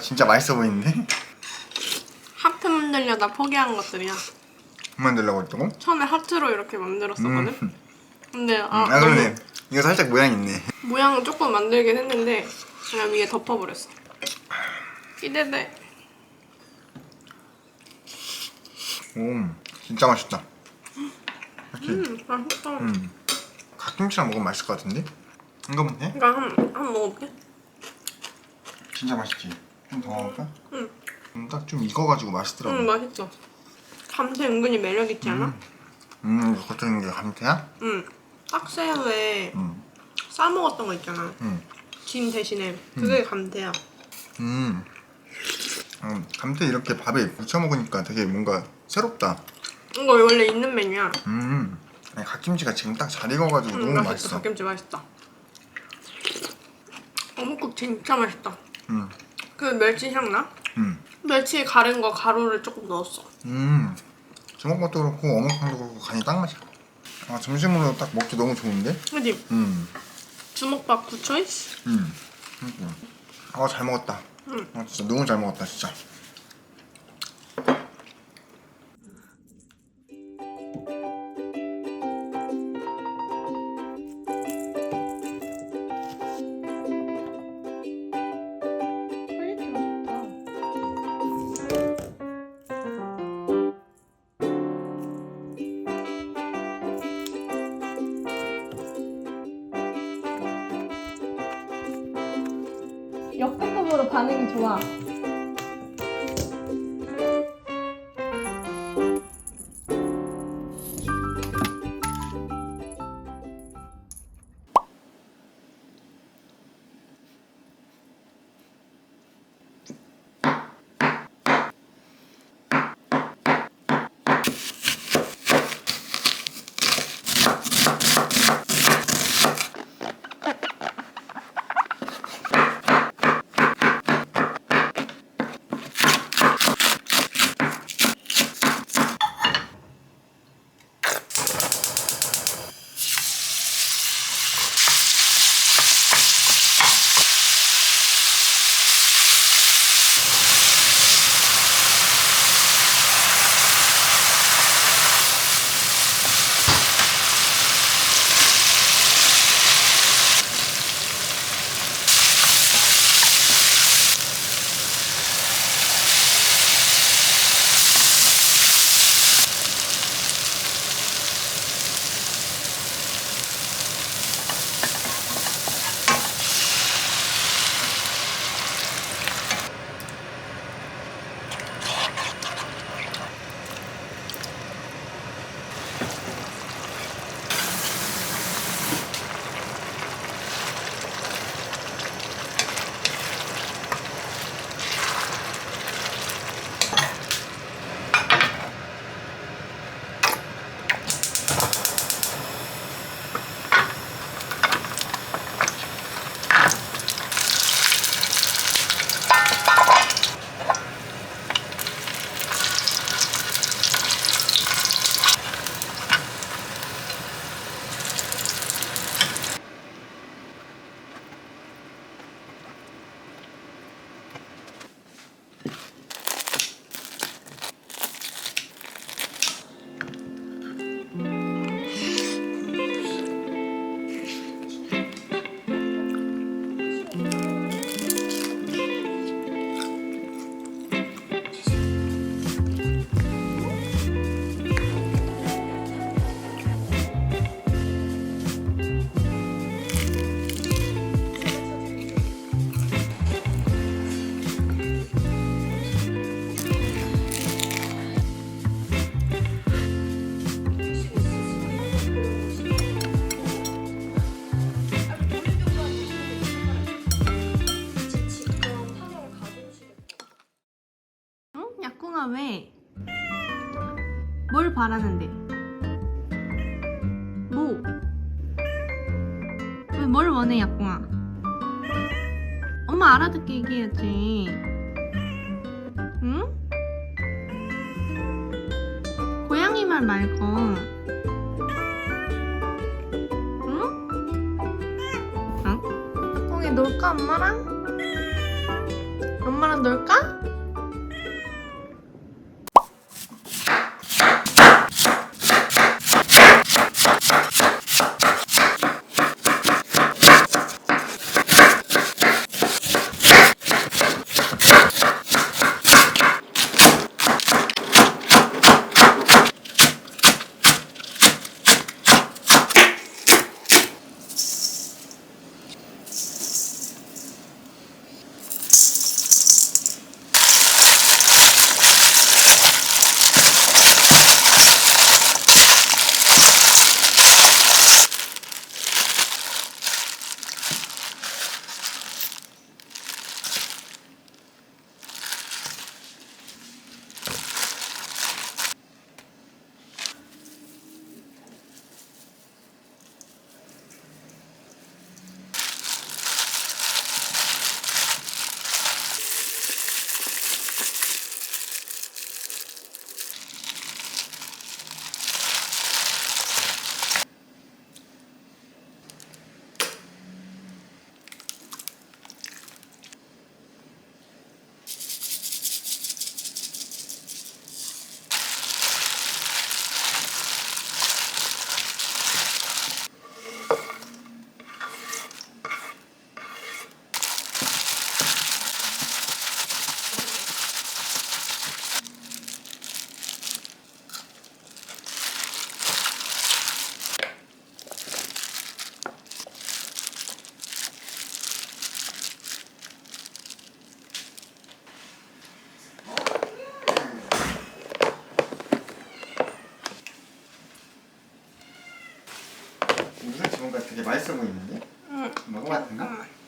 진짜 맛있어 보이는데? 하트 만들려다 포기한 것들이야. 만들려고 했다고? 처음에 하트로 이렇게 만들었었거든. 근데 그러네. 이거 살짝 모양 있네. 모양은 조금 만들긴 했는데 그냥 위에 덮어버렸어. 기대돼. 오, 진짜 맛있다. 맛있다. 갓김치랑 먹으면 맛있을 것 같은데? 이거면 돼? 이거 한번 먹어볼게. 진짜 맛있지? 좀 더 먹을까? 응. 딱 좀 익어가지고 맛있더라고. 응, 맛있어. 감태 은근히 매력있지 않아? 이거 겉에 있는 게 감태야? 응. 딱새우에 싸먹었던 거 있잖아. 김 대신에 그게 감태야. 감태 이렇게 밥에 무쳐 먹으니까 되게 뭔가 새롭다. 이거 원래 있는 메뉴야. 아니, 갓김치가 지금 딱 잘 익어가지고 너무 맛있어. 갓김치 맛있다. 어묵국 진짜 맛있다. 그 멸치 향 나? 멸치 가른 거 가루를 조금 넣었어. 주먹밥도 그렇고 어묵탕도 그렇고 간이 딱 맞아. 아, 점심으로 딱 먹기 너무 좋은데? 그지? 주먹밥 굿초이스? 아, 잘 먹었다. 아, 진짜 너무 잘 먹었다, 진짜. 역대급으로 반응이 좋아. 약궁아 왜? 뭘 바라는데? 뭐? 왜 뭘 원해 약궁아? 엄마 알아듣게 얘기해야지. 응? 고양이 말 말고. 응? 응? 약궁이 놀까 엄마랑? 엄마 엄마랑 놀까? 무슨 지금까 되게 맛있어 보이는데? 응. 먹어봐도 되나? 잠깐만.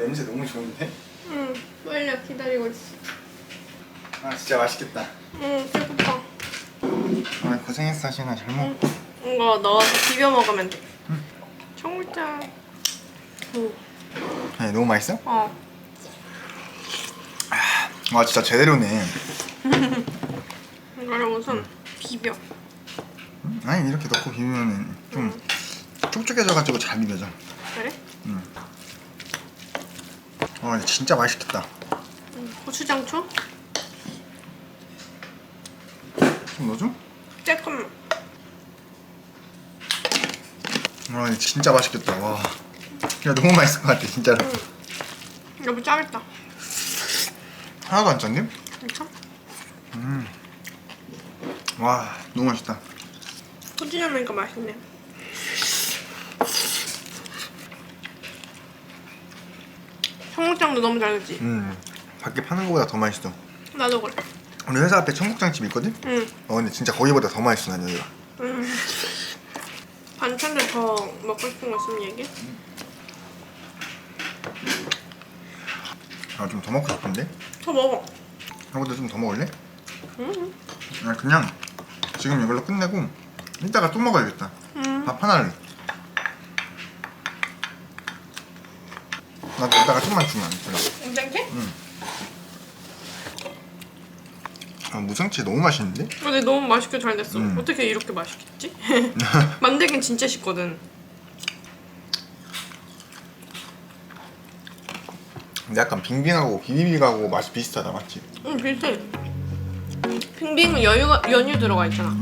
냄새 너무 좋은데? 응, 빨리 기다리고 있어. 아 진짜 맛있겠다. 응, 배고파. 아 고생했어 신아. 잘 먹고. 이거 넣어서 비벼 먹으면 돼. 청국장. 오. 아니 너무 맛있어? 어. 와 진짜 제대로네. 이거를 우선 비벼. 아니 이렇게 넣고 비비면은 좀 촉촉해져가지고 잘 비벼져. 그래? 와 진짜 맛있겠다. 고추장초? 좀 넣어줘? 조금만. 와 진짜 맛있겠다. 와. 야 너무 맛있을 것 같아 진짜로. 너무 짜겠다. 하나도 안 짠데? 괜찮아? 와 너무 맛있다. 고추장 넣으니까 맛있네. 청국장도 너무 잘 됐지? 밖에 파는 거보다 더 맛있어. 나도 그래. 우리 회사 앞에 청국장집 있거든? 응. 근데 진짜 거기보다 더 맛있어 난 여기가. 반찬들 더 먹고 싶은 거 있으면 얘기해. 아 좀 더 먹고 싶은데? 더 먹어. 형보다 좀 더 먹을래? 응. 아 그냥 지금 이걸로 끝내고 이따가 또 먹어야겠다. 밥 하나를. 나도 이따가 좀만 주면 안 돼? 무생채? 아 무생채 너무 맛있는데? 근데 너무 맛있게 잘 됐어. 어떻게 이렇게 맛있겠지? 만들긴 진짜 쉽거든. 근데 약간 빙빙하고 비비빅하고 맛이 비슷하다 맞지? 응, 비슷해. 빙빙은 연유 들어가 있잖아.